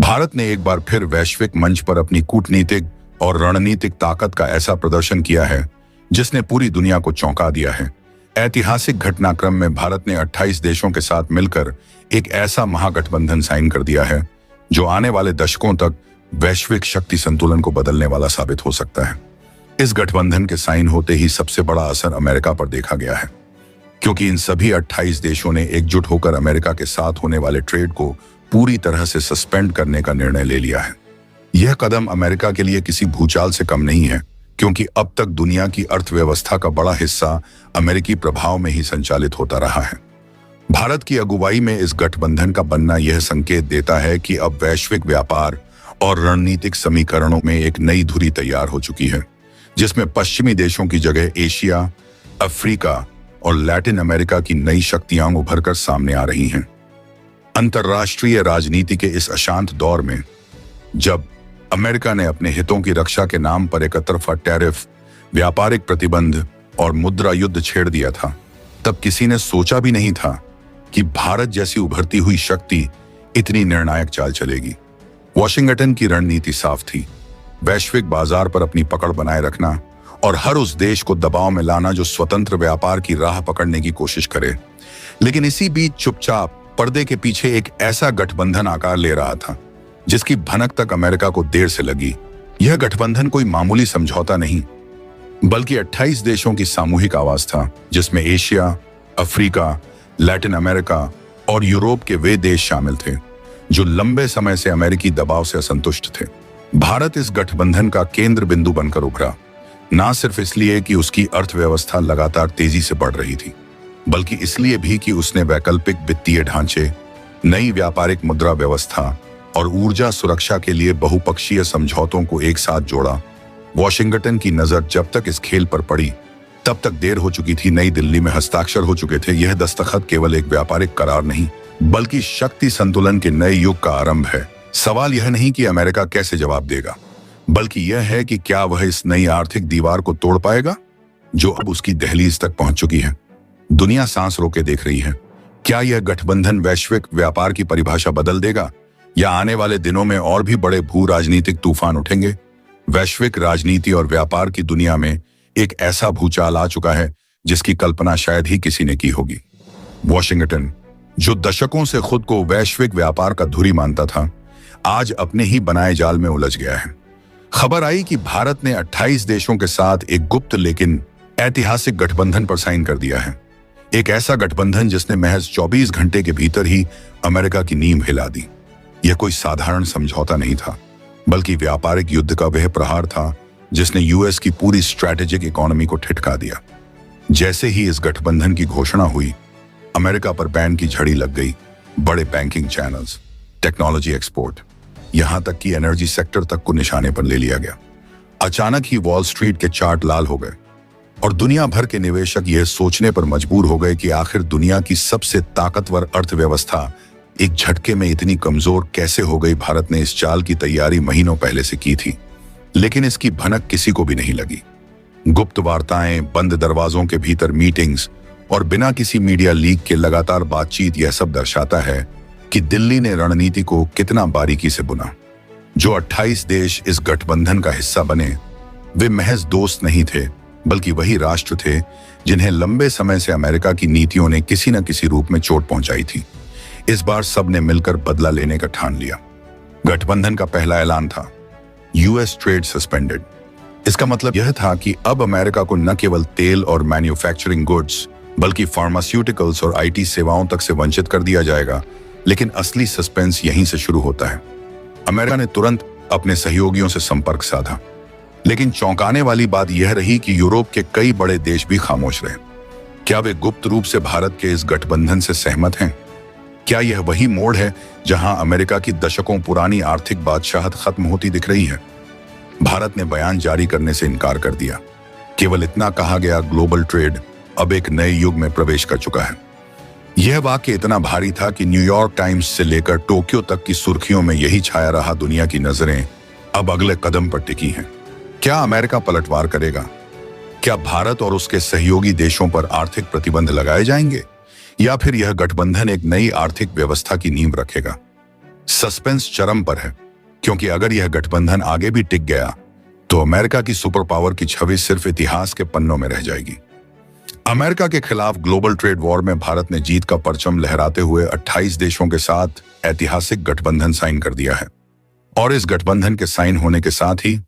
भारत ने एक बार फिर वैश्विक मंच पर अपनी कूटनीतिक और रणनीतिक ताकत का ऐसा प्रदर्शन किया है जिसने पूरी दुनिया को चौंका दिया है। ऐतिहासिक घटनाक्रम में भारत ने 28 देशों के साथ मिलकर एक ऐसा महागठबंधन साइन कर दिया है जो आने वाले दशकों तक वैश्विक शक्ति संतुलन को बदलने वाला साबित हो सकता है। इस गठबंधन के साइन होते ही सबसे बड़ा असर अमेरिका पर देखा गया है, क्योंकि इन सभी 28 देशों ने एकजुट होकर अमेरिका के साथ होने वाले ट्रेड को पूरी तरह से सस्पेंड करने का निर्णय ले लिया है। यह कदम अमेरिका के लिए किसी भूचाल से कम नहीं है, क्योंकि अब तक दुनिया की अर्थव्यवस्था का बड़ा हिस्सा अमेरिकी प्रभाव में ही संचालित होता रहा है। भारत की अगुवाई में इस गठबंधन का बनना यह संकेत देता है कि अब वैश्विक व्यापार और रणनीतिक समीकरणों में एक नई धुरी तैयार हो चुकी है, जिसमें पश्चिमी देशों की जगह एशिया, अफ्रीका और लैटिन अमेरिका की नई शक्तियां उभर कर सामने आ रही हैं। अंतर्राष्ट्रीय राजनीति के इस अशांत दौर में जब अमेरिका ने अपने हितों की रक्षा के नाम पर एक तरफा टैरिफ, व्यापारिक प्रतिबंध और मुद्रा युद्ध छेड़ दिया था, तब किसी ने सोचा भी नहीं था कि भारत जैसी उभरती हुई शक्ति इतनी निर्णायक चाल चलेगी। वॉशिंगटन की रणनीति साफ थी, वैश्विक बाजार पर अपनी पकड़ बनाए रखना और हर उस देश को दबाव में लाना जो स्वतंत्र व्यापार की राह पकड़ने की कोशिश करे। लेकिन इसी बीच चुपचाप पर्दे के पीछे एक ऐसा गठबंधन आकार ले रहा था जिसकी भनक तक अमेरिका को देर से लगी। यह गठबंधन कोई मामूली समझौता नहीं, बल्कि 28 देशों की सामूहिक आवाज था, जिसमें एशिया, अफ्रीका, लैटिन अमेरिका और यूरोप के वे देश शामिल थे जो लंबे समय से अमेरिकी दबाव से असंतुष्ट थे। भारत इस गठबंधन का केंद्र बिंदु बनकर उभरा, ना सिर्फ इसलिए कि उसकी अर्थव्यवस्था लगातार तेजी से बढ़ रही थी, बल्कि इसलिए भी कि उसने वैकल्पिक वित्तीय ढांचे, नई व्यापारिक मुद्रा व्यवस्था और ऊर्जा सुरक्षा के लिए बहुपक्षीय समझौतों को एक साथ जोड़ा। वॉशिंगटन की नजर जब तक इस खेल पर पड़ी तब तक देर हो चुकी थी। नई दिल्ली में हस्ताक्षर हो चुके थे। यह दस्तखत केवल एक व्यापारिक करार नहीं, बल्कि शक्ति संतुलन के नए युग का आरंभ है। सवाल यह नहीं कि अमेरिका कैसे जवाब देगा, बल्कि यह है कि क्या वह इस नई आर्थिक दीवार को तोड़ पाएगा जो अब उसकी दहलीज तक पहुंच चुकी है। दुनिया सांस रोके देख रही है। क्या यह गठबंधन वैश्विक व्यापार की परिभाषा बदल देगा, या आने वाले दिनों में और भी बड़े भू राजनीतिक तूफान उठेंगे? वैश्विक राजनीति और व्यापार की दुनिया में एक ऐसा भूचाल आ चुका है जिसकी कल्पना शायद ही किसी ने की होगी। वॉशिंगटन, जो दशकों से खुद को वैश्विक व्यापार का धुरी मानता था, आज अपने ही बनाए जाल में उलझ गया है। खबर आई कि भारत ने 28 देशों के साथ एक गुप्त लेकिन ऐतिहासिक गठबंधन पर साइन कर दिया है। एक ऐसा गठबंधन जिसने महज 24 घंटे के भीतर ही अमेरिका की नींव हिला दी। यह कोई साधारण समझौता नहीं था, बल्कि व्यापारिक युद्ध का वह प्रहार था जिसने यूएस की पूरी स्ट्रैटेजिक इकोनॉमी को ठिठका दिया। जैसे ही इस गठबंधन की घोषणा हुई, अमेरिका पर बैन की झड़ी लग गई। बड़े बैंकिंग चैनल्स, टेक्नोलॉजी एक्सपोर्ट, यहां तक कि एनर्जी सेक्टर तक को निशाने पर ले लिया गया। अचानक ही वॉल स्ट्रीट के चार्ट लाल हो गए और दुनिया भर के निवेशक यह सोचने पर मजबूर हो गए कि आखिर दुनिया की सबसे ताकतवर अर्थव्यवस्था एक झटके में इतनी कमजोर कैसे हो गई। भारत ने इस चाल की तैयारी महीनों पहले से की थी, लेकिन इसकी भनक किसी को भी नहीं लगी। गुप्त वार्ताएं, बंद दरवाजों के भीतर मीटिंग्स और बिना किसी मीडिया लीक के लगातार बातचीत, यह सब दर्शाता है कि दिल्ली ने रणनीति को कितना बारीकी से बुना। जो 28 देश इस गठबंधन का हिस्सा बने, वे महज दोस्त नहीं थे, बल्कि वही राष्ट्र थे जिन्हें लंबे समय से अमेरिका की नीतियों ने किसी न किसी रूप में चोट पहुंचाई थी। इस बार सबने मिलकर बदला लेने का ठान लिया। गठबंधन का पहला ऐलान था यूएस ट्रेड सस्पेंडेड। इसका मतलब यह था कि अब अमेरिका को न केवल तेल और मैन्युफैक्चरिंग गुड्स, बल्कि फार्मास्यूटिकल्स और आईटी सेवाओं तक से वंचित कर दिया जाएगा। लेकिन असली सस्पेंस यहीं से शुरू होता है। अमेरिका ने तुरंत अपने सहयोगियों से संपर्क साधा, लेकिन चौंकाने वाली बात यह रही कि यूरोप के कई बड़े देश भी खामोश रहे। क्या वे गुप्त रूप से भारत के इस गठबंधन से सहमत हैं? क्या यह वही मोड़ है जहां अमेरिका की दशकों पुरानी आर्थिक बादशाहत खत्म होती दिख रही है? भारत ने बयान जारी करने से इनकार कर दिया। केवल इतना कहा गया, ग्लोबल ट्रेड अब एक नए युग में प्रवेश कर चुका है। यह वाक्य इतना भारी था कि न्यूयॉर्क टाइम्स से लेकर टोक्यो तक की सुर्खियों में यही छाया रहा। दुनिया की नजरें अब अगले कदम पर टिकी हैं। क्या अमेरिका पलटवार करेगा? क्या भारत और उसके सहयोगी देशों पर आर्थिक प्रतिबंध लगाए जाएंगे, या फिर यह गठबंधन एक नई आर्थिक व्यवस्था की नींव रखेगा? सस्पेंस चरम पर है, क्योंकि अगर यह गठबंधन आगे भी टिक गया तो अमेरिका की सुपर पावर की छवि सिर्फ इतिहास के पन्नों में रह जाएगी। अमेरिका के खिलाफ ग्लोबल ट्रेड वॉर में भारत ने जीत का परचम लहराते हुए 28 देशों के साथ ऐतिहासिक गठबंधन साइन कर दिया है, और इस गठबंधन के साइन होने के साथ ही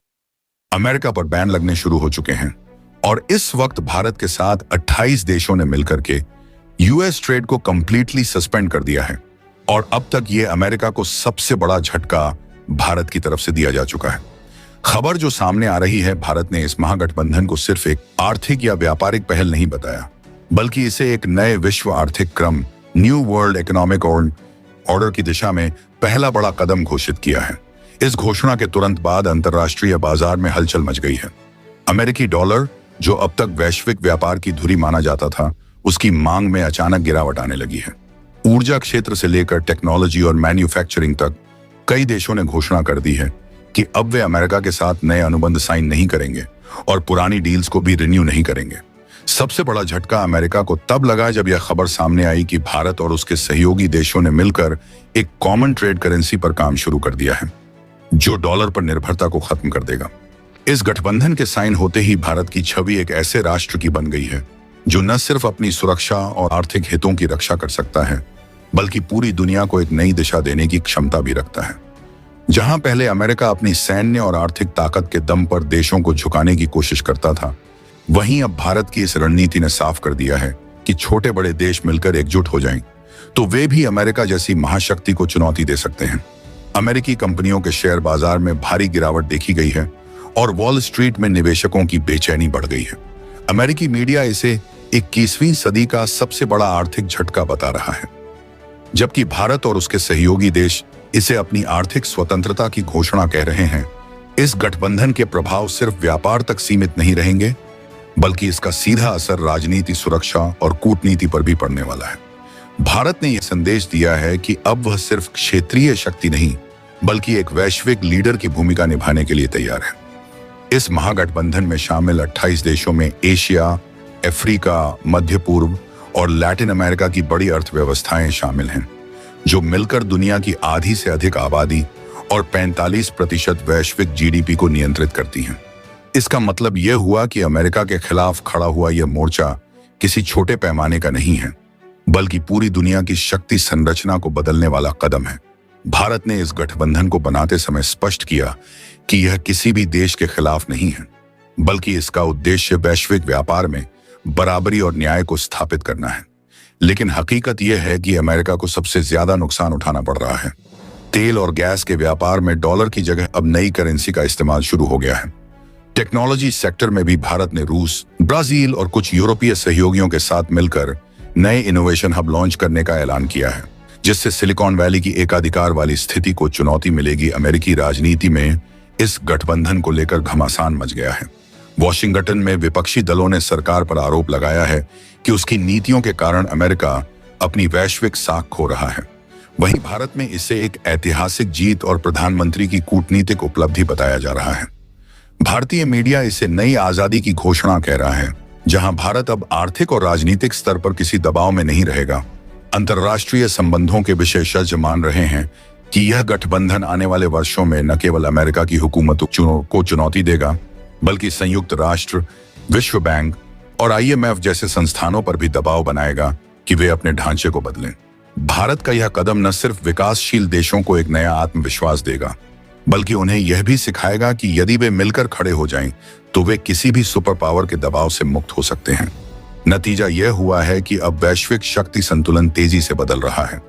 अमेरिका पर बैन लगने शुरू हो चुके हैं। और इस वक्त भारत के साथ 28 देशों ने मिलकर के यूएस ट्रेड को कंप्लीटली सस्पेंड कर दिया है, और अब तक ये अमेरिका को सबसे बड़ा झटका भारत की तरफ से दिया जा चुका है। खबर जो सामने आ रही है, भारत ने इस महागठबंधन को सिर्फ एक आर्थिक या व्यापारिक पहल नहीं बताया, बल्कि इसे एक नए विश्व आर्थिक क्रम, न्यू वर्ल्ड इकोनॉमिक ऑर्डर की दिशा में पहला बड़ा कदम घोषित किया है। इस घोषणा के तुरंत बाद अंतर्राष्ट्रीय बाजार में हलचल मच गई है। अमेरिकी डॉलर, जो अब तक वैश्विक व्यापार की धुरी माना जाता था, उसकी मांग में अचानक गिरावट आने लगी है। ऊर्जा क्षेत्र से लेकर टेक्नोलॉजी और मैन्युफैक्चरिंग तक कई देशों ने घोषणा कर दी है कि अब वे अमेरिका के साथ नए अनुबंध साइन नहीं करेंगे और पुरानी डील्स को भी रिन्यू नहीं करेंगे। सबसे बड़ा झटका अमेरिका को तब लगा जब यह खबर सामने आई कि भारत और उसके सहयोगी देशों ने मिलकर एक कॉमन ट्रेड करेंसी पर काम शुरू कर दिया है, जो डॉलर पर निर्भरता को खत्म कर देगा। इस गठबंधन के साइन होते ही भारत की छवि एक ऐसे राष्ट्र की बन गई है जो न सिर्फ अपनी सुरक्षा और आर्थिक हितों की रक्षा कर सकता है, बल्कि पूरी दुनिया को एक नई दिशा देने की क्षमता भी रखता है। जहां पहले अमेरिका अपनी सैन्य और आर्थिक ताकत के दम पर देशों को झुकाने की कोशिश करता था, वहीं अब भारत की इस रणनीति ने साफ कर दिया है कि छोटे बड़े देश मिलकर एकजुट हो जाएं, तो वे भी अमेरिका जैसी महाशक्ति को चुनौती दे सकते हैं। अमेरिकी कंपनियों के शेयर बाजार में भारी गिरावट देखी गई है और वॉल स्ट्रीट में निवेशकों की बेचैनी बढ़ गई है। अमेरिकी मीडिया इसे 21वीं सदी का सबसे बड़ा आर्थिक झटका बता रहा है, जबकि भारत और उसके सहयोगी देश इसे अपनी आर्थिक स्वतंत्रता की घोषणा कह रहे हैं। इस गठबंधन के प्रभाव सिर्फ व्यापार तक सीमित नहीं रहेंगे, बल्कि इसका सीधा असर राजनीति, सुरक्षा और कूटनीति पर भी पड़ने वाला है। भारत ने यह संदेश दिया है कि अब वह सिर्फ क्षेत्रीय शक्ति नहीं, बल्कि एक वैश्विक लीडर की भूमिका निभाने के लिए तैयार है। इस महागठबंधन में शामिल 28 देशों में एशिया, अफ्रीका, मध्य पूर्व और लैटिन अमेरिका की बड़ी अर्थव्यवस्थाएं शामिल हैं, जो मिलकर दुनिया की आधी से अधिक आबादी और 45% वैश्विक जीडीपी को नियंत्रित करती हैं। इसका मतलब यह हुआ कि अमेरिका के खिलाफ खड़ा हुआ यह मोर्चा किसी छोटे पैमाने का नहीं है, बल्कि पूरी दुनिया की शक्ति संरचना को बदलने वाला कदम है। भारत ने इस गठबंधन को बनाते समय स्पष्ट किया कि यह किसी भी देश के खिलाफ नहीं है, बल्कि इसका उद्देश्य वैश्विक व्यापार में बराबरी और न्याय को स्थापित करना है। लेकिन हकीकत यह है कि अमेरिका को सबसे ज्यादा नुकसान उठाना पड़ रहा है। तेल और गैस के व्यापार में डॉलर की जगह अब नई करेंसी का इस्तेमाल शुरू हो गया है। टेक्नोलॉजी सेक्टर में भी भारत ने रूस, ब्राजील और कुछ यूरोपीय सहयोगियों के साथ मिलकर नए इनोवेशन हब लॉन्च करने का ऐलान किया है, जिससे सिलिकॉन वैली की एकाधिकार वाली स्थिति को चुनौती मिलेगी। अमेरिकी राजनीति में इस गठबंधन को लेकर घमासान मच गया है। वॉशिंगटन में विपक्षी दलों ने सरकार पर आरोप लगाया है कि उसकी नीतियों के कारण अमेरिका अपनी वैश्विक साख खो रहा है। वहीं भारत में इसे एक ऐतिहासिक जीत और प्रधानमंत्री की कूटनीतिक उपलब्धि बताया जा रहा है। भारतीय मीडिया इसे नई आजादी की घोषणा कह रहा है, जहां भारत अब आर्थिक और राजनीतिक स्तर पर किसी दबाव में नहीं रहेगा। अंतर्राष्ट्रीय संबंधों के विशेषज्ञ मान रहे हैं कि यह गठबंधन आने वाले वर्षों में न केवल अमेरिका की हुकूमत को चुनौती देगा, बल्कि संयुक्त राष्ट्र, विश्व बैंक और IMF जैसे संस्थानों पर भी दबाव बनाएगा कि वे अपने ढांचे को बदलें। भारत का यह कदम न सिर्फ विकासशील देशों को एक नया आत्मविश्वास देगा, बल्कि उन्हें यह भी सिखाएगा कि यदि वे मिलकर खड़े हो जाएं, तो वे किसी भी सुपर पावर के दबाव से मुक्त हो सकते हैं। नतीजा यह हुआ है कि अब वैश्विक शक्ति संतुलन तेजी से बदल रहा है।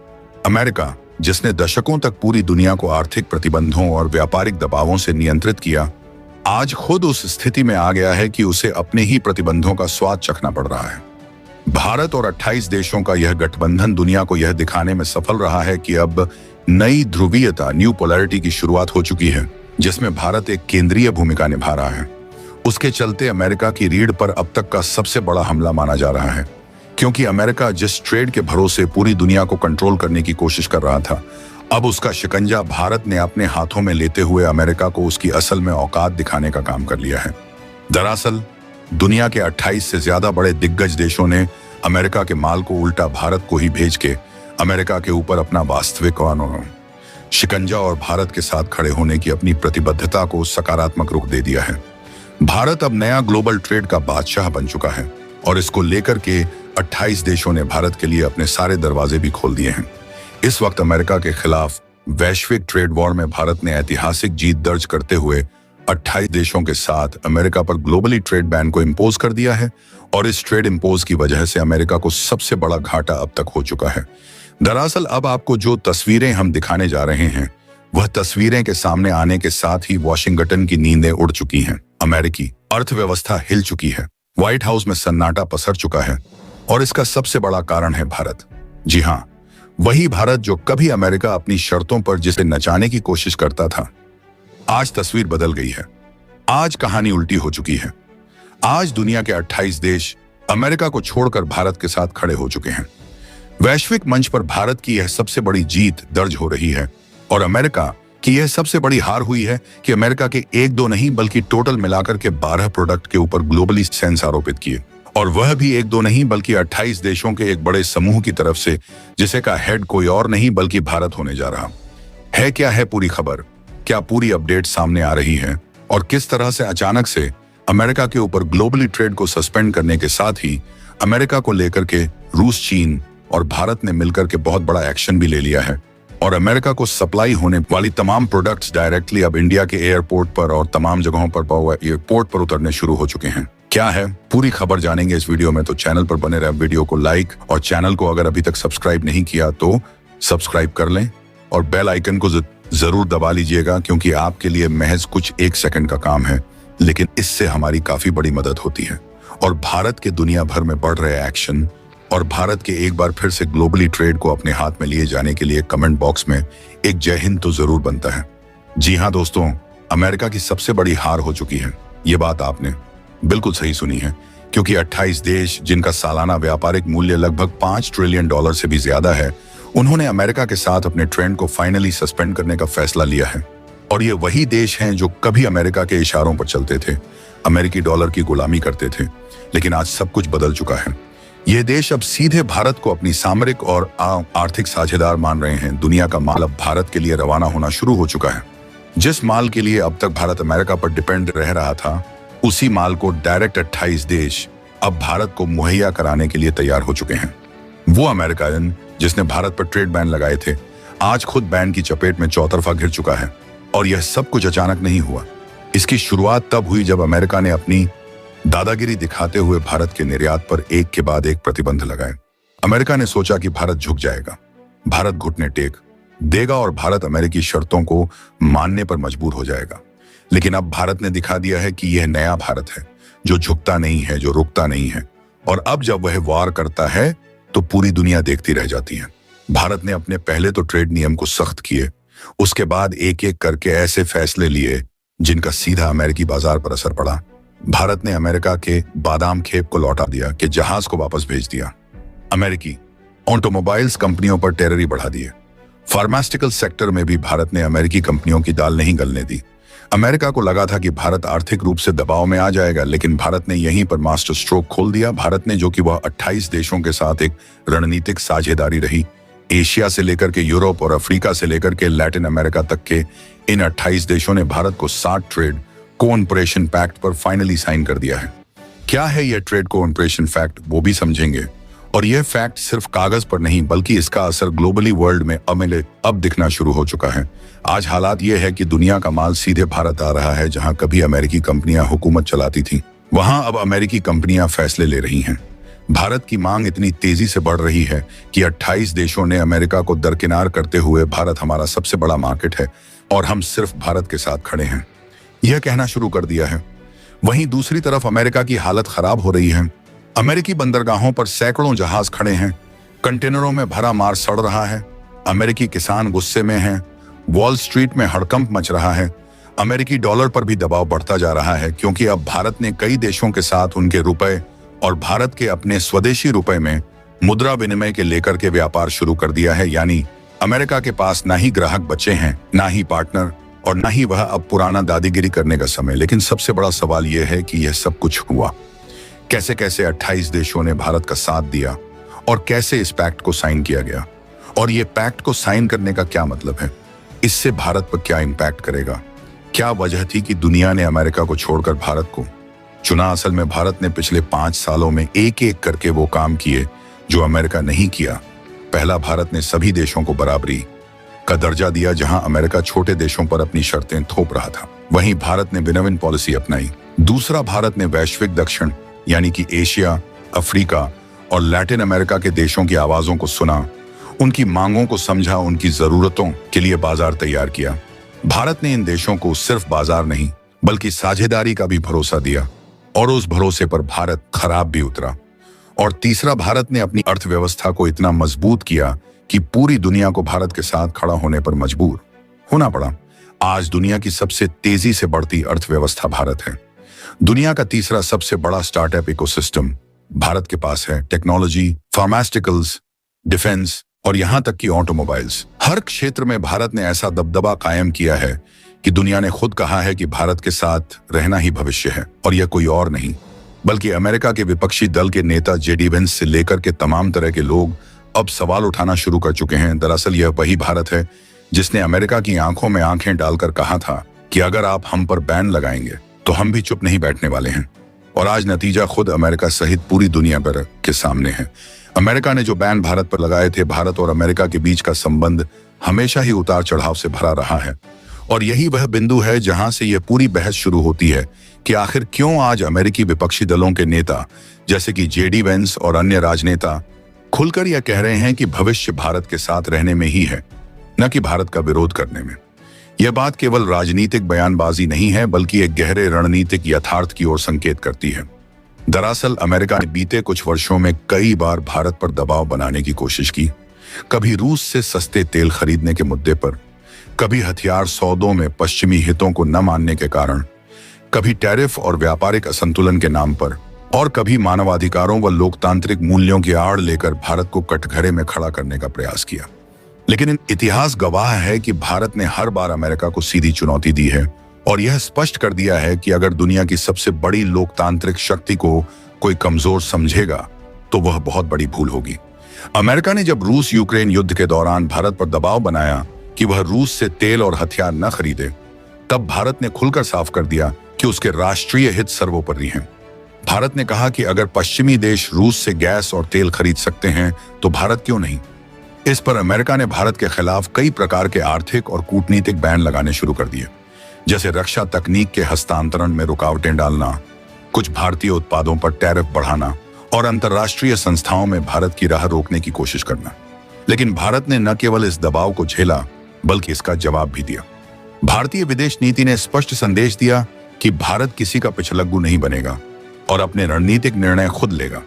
अमेरिका, जिसने दशकों तक पूरी दुनिया को आर्थिक प्रतिबंधों और व्यापारिक दबावों से नियंत्रित किया, आज खुद उस स्थिति में आ गया है कि उसे अपने ही प्रतिबंधों का स्वाद चखना पड़ रहा है। भारत और 28 देशों का यह गठबंधन दुनिया को यह दिखाने में सफल रहा है कि अब नई ध्रुवीयता, न्यू पोलैरिटी की शुरुआत हो चुकी है, जिसमें भारत एक केंद्रीय भूमिका निभा रहा है। उसके चलते अमेरिका की रीढ़ पर अब तक का सबसे बड़ा हमला माना जा रहा है, क्योंकि अमेरिका जिस ट्रेड के भरोसे पूरी दुनिया को कंट्रोल करने की कोशिश कर रहा था, अब उसका शिकंजा भारत ने अपने हाथों में लेते हुए अमेरिका को उसकी असल में औकात दिखाने का काम कर लिया है। दरअसल दुनिया के 28 से ज्यादा बड़े दिग्गज देशों ने अमेरिका के माल को उल्टा भारत को ही भेज के अमेरिका के ऊपर अपना वास्तविक शिकंजा और भारत के साथ खड़े होने की अपनी प्रतिबद्धता को सकारात्मक रुख दे दिया है। भारत अब नया ग्लोबल ट्रेड का बादशाह बन चुका है और इसको लेकर के 28 देशों ने भारत के लिए अपने सारे दरवाजे भी खोल दिए हैं। इस वक्त अमेरिका के खिलाफ वैश्विक ट्रेड वॉर में भारत ने ऐतिहासिक जीत दर्ज करते हुए 28 देशों के साथ अमेरिका पर ग्लोबली ट्रेड बैन को इम्पोज कर दिया है और इस ट्रेड इम्पोज की वजह से अमेरिका को सबसे बड़ा घाटा अब तक हो चुका है। दरअसल अब आपको जो तस्वीरें हम दिखाने जा रहे हैं वह तस्वीरें के सामने आने के साथ ही वॉशिंगटन की नींदें उड़ चुकी हैं। अमेरिकी अर्थव्यवस्था हिल चुकी है, व्हाइट हाउस में सन्नाटा पसर चुका है और इसका सबसे बड़ा कारण है भारत। जी हाँ, वही भारत जो कभी अमेरिका अपनी शर्तों पर जिसे नचाने की कोशिश करता था। आज तस्वीर बदल गई है, आज कहानी उल्टी हो चुकी है। आज दुनिया के 28 देश अमेरिका को छोड़कर भारत के साथ खड़े हो चुके हैं। वैश्विक मंच पर भारत की यह सबसे बड़ी जीत दर्ज हो रही है और अमेरिका की यह सबसे बड़ी हार हुई है कि अमेरिका के एक दो नहीं बल्कि टोटल मिलाकर के 12 प्रोडक्ट के ऊपर ग्लोबली सेंस आरोपित किए और वह भी एक दो नहीं बल्कि 28 देशों के एक बड़े समूह की तरफ से, जिसे का हेड कोई और नहीं बल्कि भारत होने जा रहा है। क्या है पूरी खबर, क्या पूरी अपडेट सामने आ रही है और किस तरह से अचानक से अमेरिका के ऊपर ग्लोबली ट्रेड को सस्पेंड करने के साथ ही अमेरिका को लेकर के रूस, चीन और भारत ने मिलकर के बहुत बड़ा एक्शन भी ले लिया है और अमेरिका को सप्लाई होने वाली तमाम प्रोडक्ट्स डायरेक्टली अब इंडिया के एयरपोर्ट पर और तमाम जगहों पर एयरपोर्ट पर उतरने शुरू हो चुके हैं। क्या है पूरी खबर जानेंगे इस वीडियो में, तो चैनल पर बने रहे। वीडियो को लाइक और चैनल को अगर अभी तक सब्सक्राइब नहीं किया तो सब्सक्राइब कर लें और बेल आइकन को जरूर दबा लीजिएगा, क्योंकि आपके लिए महज कुछ 1 सेकंड का काम है, लेकिन इससे हमारी काफी बड़ी मदद होती है। और भारत के दुनिया भर में बढ़ रहे एक्शन और भारत के एक बार फिर से ग्लोबली ट्रेड को अपने हाथ में लिए जाने के लिए कमेंट बॉक्स में एक जय हिंद तो जरूर बनता है। जी हाँ दोस्तों, अमेरिका की सबसे बड़ी हार हो चुकी है। ये बात आपने बिल्कुल सही सुनी है, क्योंकि 28 देश जिनका सालाना व्यापारिक मूल्य लगभग $5 ट्रिलियन से भी ज्यादा है, उन्होंने अमेरिका के साथ अपने ट्रेंड को फाइनली सस्पेंड करने का फैसला लिया है। और ये वही देश हैं जो कभी अमेरिका के इशारों पर चलते थे, अमेरिकी डॉलर की गुलामी करते थे, लेकिन आज सब कुछ बदल चुका है। ये देश अब सीधे भारत को अपनी सामरिक और आर्थिक साझेदार मान रहे हैं। दुनिया का माल अब भारत के लिए रवाना होना शुरू हो चुका है। जिस माल के लिए अब तक भारत अमेरिका पर डिपेंड रह रहा था, उसी माल को डायरेक्ट 28 देश अब भारत को मुहैया कराने के लिए तैयार हो चुके हैं। वो अमेरिकन जिसने भारत पर ट्रेड बैन लगाए थे, आज खुद बैन की चपेट में चौतरफा घिर चुका है। और यह सब कुछ अचानक नहीं हुआ। इसकी शुरुआत तब हुई जब अमेरिका ने अपनी दादागिरी दिखाते हुए भारत के निर्यात पर एक के बाद एक प्रतिबंध लगाए। अमेरिका ने सोचा कि भारत झुक जाएगा, भारत घुटने टेक देगा और भारत अमेरिकी शर्तों को मानने पर मजबूर हो जाएगा। लेकिन अब भारत ने दिखा दिया है कि यह नया भारत है, जो झुकता नहीं है, जो रुकता नहीं है। और अब जब वह वार करता है तो पूरी दुनिया देखती रह जाती है। भारत ने अपने पहले तो ट्रेड नियम को सख्त किए, उसके बाद एक एक करके ऐसे फैसले लिए जिनका सीधा अमेरिकी बाजार पर असर पड़ा। भारत ने अमेरिका के बादाम खेप को लौटा दिया कि जहाज को वापस भेज दिया। अमेरिकी ऑटोमोबाइल्स कंपनियों पर टेररी बढ़ा दिए। फार्मास्यूटिकल सेक्टर में भी भारत ने अमेरिकी कंपनियों की दाल नहीं गलने दी। अमेरिका को लगा था कि भारत आर्थिक रूप से दबाव में आ जाएगा, लेकिन भारत ने यहीं पर मास्टर स्ट्रोक खोल दिया। भारत ने, जो कि वह 28 देशों के साथ एक रणनीतिक साझेदारी रही, एशिया से लेकर के यूरोप और अफ्रीका से लेकर के लैटिन अमेरिका तक के इन 28 देशों ने भारत को 60 ट्रेड कोऑपरेशन पैक्ट पर फाइनली साइन कर दिया है। क्या है यह ट्रेड कोऑपरेशन पैक्ट, वो भी समझेंगे। और यह फैक्ट सिर्फ कागज पर नहीं बल्कि इसका असर ग्लोबली वर्ल्ड में अब दिखना शुरू हो चुका है। आज हालात यह है कि दुनिया का माल सीधे भारत आ रहा है। जहां कभी अमेरिकी कंपनियां हुकूमत चलाती थी, वहां अब अमेरिकी कंपनियां फैसले ले रही हैं। भारत की मांग इतनी तेजी से बढ़ रही है कि 28 देशों ने अमेरिका को दरकिनार करते हुए भारत हमारा सबसे बड़ा मार्केट है और हम सिर्फ भारत के साथ खड़े हैं, यह कहना शुरू कर दिया है। वहीं दूसरी तरफ अमेरिका की हालत खराब हो रही है। अमेरिकी बंदरगाहों पर सैकड़ों जहाज खड़े हैं, कंटेनरों में भरा माल सड़ रहा है। अमेरिकी किसान गुस्से में हैं, वॉल स्ट्रीट में हड़कंप मच रहा है। अमेरिकी डॉलर पर भी दबाव बढ़ता जा रहा है, क्योंकि अब भारत ने कई देशों के साथ उनके रुपए और भारत के अपने स्वदेशी रुपए में मुद्रा विनिमय के लेकर के व्यापार शुरू कर दिया है। यानी अमेरिका के पास ना ही ग्राहक बचे हैं, ना ही पार्टनर, और ना ही वह अब पुराना दादीगिरी करने का समय। लेकिन सबसे बड़ा सवाल यह है कि यह सब कुछ हुआ कैसे। कैसे 28 देशों ने भारत का साथ दिया और कैसे इस पैक्ट को साइन किया गया। और यह पैक्ट को साइन करने का क्या मतलब है। इससे भारत पर क्या इम्पैक्ट करेगा? क्या वजह थी कि दुनिया ने अमेरिका को छोड़कर भारत को चुना? असल में भारत ने पिछले 5 सालों में एक एक करके वो काम किए जो अमेरिका नहीं किया। पहला, भारत ने सभी देशों को बराबरी का दर्जा दिया, जहां अमेरिका छोटे देशों पर अपनी शर्तें थोप रहा था। वहीं भारत ने विन विन पॉलिसी अपनाई। दूसरा, भारत ने वैश्विक दक्षिण यानी कि एशिया, अफ्रीका और लैटिन अमेरिका के देशों की आवाजों को सुना, उनकी मांगों को समझा, उनकी जरूरतों के लिए बाजार तैयार किया। भारत ने इन देशों को सिर्फ बाजार नहीं बल्कि साझेदारी का भी भरोसा दिया, और उस भरोसे पर भारत खराब भी उतरा। और तीसरा, भारत ने अपनी अर्थव्यवस्था को इतना मजबूत किया कि पूरी दुनिया को भारत के साथ खड़ा होने पर मजबूर होना पड़ा। आज दुनिया की सबसे तेजी से बढ़ती अर्थव्यवस्था भारत है। दुनिया का तीसरा सबसे बड़ा स्टार्टअप इकोसिस्टम भारत के पास है। टेक्नोलॉजी, फार्मास्यूटिकल्स, डिफेंस और यहां तक कि ऑटोमोबाइल्स, हर क्षेत्र में भारत ने ऐसा दबदबा कायम किया है कि दुनिया ने खुद कहा है कि भारत के साथ रहना ही भविष्य है। और यह कोई और नहीं बल्कि अमेरिका के विपक्षी दल के नेता जेडी वेंस से लेकर के तमाम तरह के लोग अब सवाल उठाना शुरू कर चुके हैं। दरअसल यह वही भारत है जिसने अमेरिका की आंखों में आंखें डालकर कहा था कि अगर आप हम पर बैन लगाएंगे तो हम भी चुप नहीं बैठने वाले हैं। और आज नतीजा खुद अमेरिका सहित पूरी दुनिया भर के सामने है। अमेरिका ने जो बैन भारत पर लगाए थे, भारत और अमेरिका के बीच का संबंध हमेशा ही उतार चढ़ाव से भरा रहा है। और यही वह बिंदु है जहां से यह पूरी बहस शुरू होती है कि आखिर क्यों आज अमेरिकी विपक्षी दलों के नेता जैसे कि जेडी वेंस और अन्य राजनेता खुलकर यह कह रहे हैं कि भविष्य भारत के साथ रहने में ही है, न कि भारत का विरोध करने में। यह बात केवल राजनीतिक बयानबाजी नहीं है बल्कि एक गहरे रणनीतिक यथार्थ की ओर संकेत करती है। दरअसल अमेरिका ने बीते कुछ वर्षों में कई बार भारत पर दबाव बनाने की कोशिश की, कभी रूस से सस्ते तेल खरीदने के मुद्दे पर, कभी हथियार सौदों में पश्चिमी हितों को न मानने के कारण, कभी टैरिफ और व्यापारिक असंतुलन के नाम पर, और कभी मानवाधिकारों व लोकतांत्रिक मूल्यों की आड़ लेकर भारत को कटघरे में खड़ा करने का प्रयास किया। लेकिन इतिहास गवाह है कि भारत ने हर बार अमेरिका को सीधी चुनौती दी है और यह स्पष्ट कर दिया है कि अगर दुनिया की सबसे बड़ी लोकतांत्रिक शक्ति को कोई कमजोर समझेगा तो वह बहुत बड़ी भूल होगी। अमेरिका ने जब रूस यूक्रेन युद्ध के दौरान भारत पर दबाव बनाया कि वह रूस से तेल और हथियार न खरीदे, तब भारत ने खुलकर साफ कर दिया कि उसके राष्ट्रीय हित सर्वोपरि हैं। भारत ने कहा कि अगर पश्चिमी देश रूस से गैस और तेल खरीद सकते हैं तो भारत क्यों नहीं। इस पर अमेरिका ने भारत के खिलाफ कई प्रकार के आर्थिक और कूटनीतिक बैन लगाने शुरू कर दिए, जैसे रक्षा तकनीक के हस्तांतरण में रुकावटें डालना, कुछ भारतीय उत्पादों पर टैरिफ बढ़ाना और अंतर्राष्ट्रीय संस्थाओं में भारत की राह रोकने की कोशिश करना। लेकिन भारत ने न केवल इस दबाव को झेला बल्कि इसका जवाब भी दिया। भारतीय विदेश नीति ने स्पष्ट संदेश दिया कि भारत किसी का पिछलग्गू नहीं बनेगा और अपने रणनीतिक निर्णय खुद लेगा।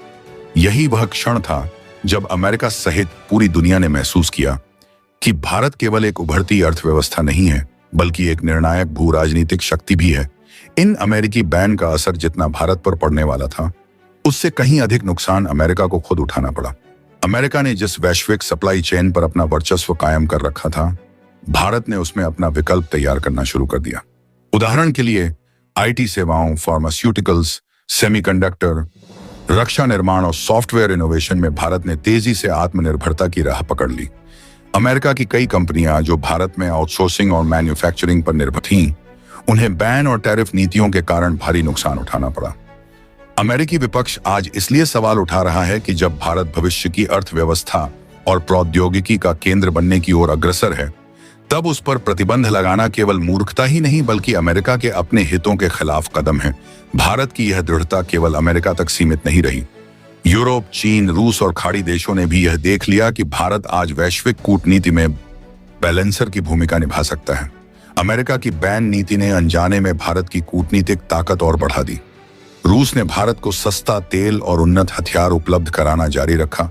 यही वह क्षण था जब अमेरिका सहित पूरी दुनिया ने महसूस किया कि भारत केवल एक उभरती अर्थव्यवस्था नहीं है बल्कि एक निर्णायक भू राजनीतिक शक्ति भी है। इन अमेरिकी बैन का असर जितना भारत पर पड़ने वाला था, उससे कहीं अधिक नुकसान अमेरिका को खुद उठाना पड़ा। अमेरिका ने जिस वैश्विक सप्लाई चेन पर अपना वर्चस्व कायम कर रखा था, भारत ने उसमें अपना विकल्प तैयार करना शुरू कर दिया। उदाहरण के लिए आईटी सेवाओं, फार्मास्यूटिकल्स, सेमीकंडक्टर, रक्षा निर्माण और सॉफ्टवेयर इनोवेशन में भारत ने तेजी से आत्मनिर्भरता की राह पकड़ ली। अमेरिका की कई कंपनियां जो भारत में आउटसोर्सिंग और मैन्युफैक्चरिंग पर निर्भर थीं, उन्हें बैन और टैरिफ नीतियों के कारण भारी नुकसान उठाना पड़ा। अमेरिकी विपक्ष आज इसलिए सवाल उठा रहा है कि जब भारत भविष्य की अर्थव्यवस्था और प्रौद्योगिकी का केंद्र बनने की ओर अग्रसर है, तब उस पर प्रतिबंध लगाना केवल मूर्खता ही नहीं बल्कि अमेरिका के अपने हितों के खिलाफ कदम है। भारत की यह दृढ़ता केवल अमेरिका तक सीमित नहीं रही। यूरोप, चीन, रूस और खाड़ी देशों ने भी यह देख लिया कि भारत आज वैश्विक कूटनीति में बैलेंसर की भूमिका निभा सकता है। अमेरिका की बैन नीति ने अनजाने में भारत की कूटनीतिक ताकत और बढ़ा दी। रूस ने भारत को सस्ता तेल और उन्नत हथियार उपलब्ध कराना जारी रखा।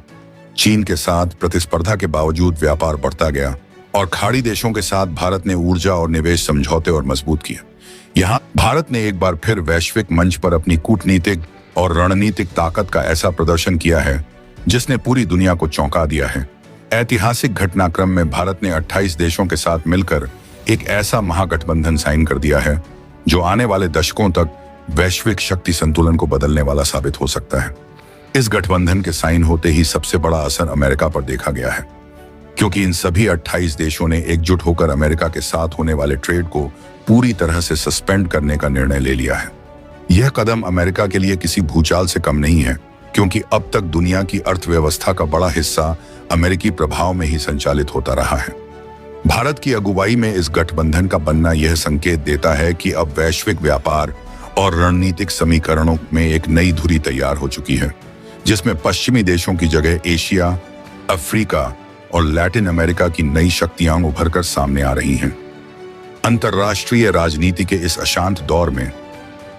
चीन के साथ प्रतिस्पर्धा के बावजूद व्यापार बढ़ता गया और खाड़ी देशों के साथ भारत ने ऊर्जा और निवेश समझौते और मजबूत किए। यहाँ भारत ने एक बार फिर वैश्विक मंच पर अपनी कूटनीतिक और रणनीतिक ताकत का ऐसा प्रदर्शन किया है जिसने पूरी दुनिया को चौंका दिया है। ऐतिहासिक घटनाक्रम में भारत ने 28 देशों के साथ मिलकर एक ऐसा महागठबंधन साइन कर दिया है जो आने वाले दशकों तक वैश्विक शक्ति संतुलन को बदलने वाला साबित हो सकता है। इस गठबंधन के साइन होते ही सबसे बड़ा असर अमेरिका पर देखा गया है, क्योंकि इन सभी 28 देशों ने एकजुट होकर अमेरिका के साथ होने वाले ट्रेड को पूरी तरह से सस्पेंड करने का निर्णय ले लिया है। यह कदम अमेरिका के लिए किसी भूचाल से कम नहीं है, क्योंकि अब तक दुनिया की अर्थव्यवस्था का बड़ा हिस्सा अमेरिकी प्रभाव में ही संचालित होता रहा है। भारत की अगुवाई में इस गठबंधन का बनना यह संकेत देता है कि अब वैश्विक व्यापार और रणनीतिक समीकरणों में एक नई धुरी तैयार हो चुकी है, जिसमें पश्चिमी देशों की जगह एशिया, अफ्रीका और लैटिन अमेरिका की नई शक्तियां उभरकर सामने आ रही हैं। अंतर्राष्ट्रीय राजनीति के इस अशांत दौर में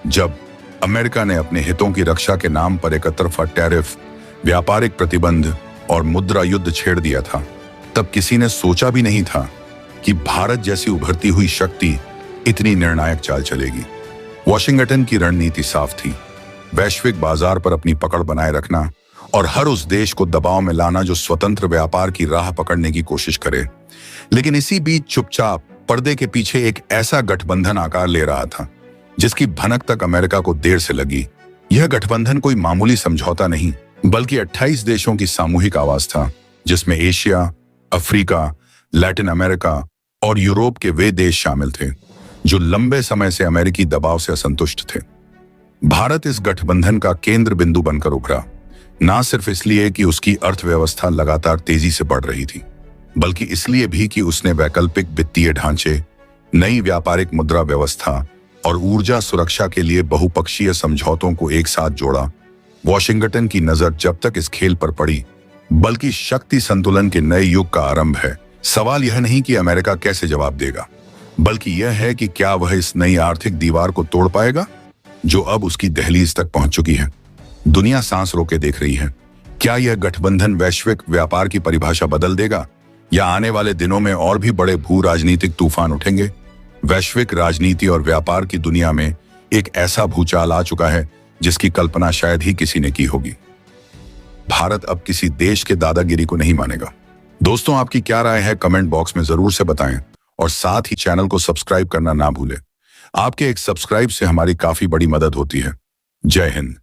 जब अमेरिका ने अपने हितों की रक्षा के नाम पर एक तरफा टैरिफ, व्यापारिक प्रतिबंध और मुद्रा युद्ध छेड़ दिया था, तब किसी ने सोचा भी नहीं था कि भारत जैसी उभरती हुई शक्ति इतनी निर्णायक चाल चलेगी। वॉशिंगटन की रणनीति साफ थी, वैश्विक बाजार पर अपनी पकड़ बनाए रखना और हर उस देश को दबाव में लाना जो स्वतंत्र व्यापार की राह पकड़ने की कोशिश करे। लेकिन इसी बीच चुपचाप पर्दे के पीछे एक ऐसा गठबंधन आकार ले रहा था जिसकी भनक तक अमेरिका को देर से लगी। यह गठबंधन कोई मामूली समझौता नहीं, बल्कि 28 देशों की सामूहिक आवाज था, जिसमें एशिया, अफ्रीका, लैटिन अमेरिका और यूरोप के वे देश शामिल थे जो लंबे समय से अमेरिकी दबाव से असंतुष्ट थे। भारत इस गठबंधन का केंद्र बिंदु बनकर उभरा, ना सिर्फ इसलिए कि उसकी अर्थव्यवस्था लगातार तेजी से बढ़ रही थी, बल्कि इसलिए भी कि उसने वैकल्पिक वित्तीय ढांचे, नई व्यापारिक मुद्रा व्यवस्था और ऊर्जा सुरक्षा के लिए बहुपक्षीय समझौतों को एक साथ जोड़ा। वॉशिंगटन की नजर जब तक इस खेल पर पड़ी, बल्कि शक्ति संतुलन के नए युग का आरंभ है। सवाल यह नहीं कि अमेरिका कैसे जवाब देगा, बल्कि यह है कि क्या वह इस नई आर्थिक दीवार को तोड़ पाएगा जो अब उसकी दहलीज तक पहुंच चुकी है। दुनिया सांस रोके देख रही है। क्या यह गठबंधन वैश्विक व्यापार की परिभाषा बदल देगा, या आने वाले दिनों में और भी बड़े भू राजनीतिक तूफान उठेंगे? वैश्विक राजनीति और व्यापार की दुनिया में एक ऐसा भूचाल आ चुका है जिसकी कल्पना शायद ही किसी ने की होगी। भारत अब किसी देश के दादागिरी को नहीं मानेगा। दोस्तों, आपकी क्या राय है कमेंट बॉक्स में जरूर से बताएं और साथ ही चैनल को सब्सक्राइब करना ना भूलें। आपके एक सब्सक्राइब से हमारी काफी बड़ी मदद होती है। जय हिंद।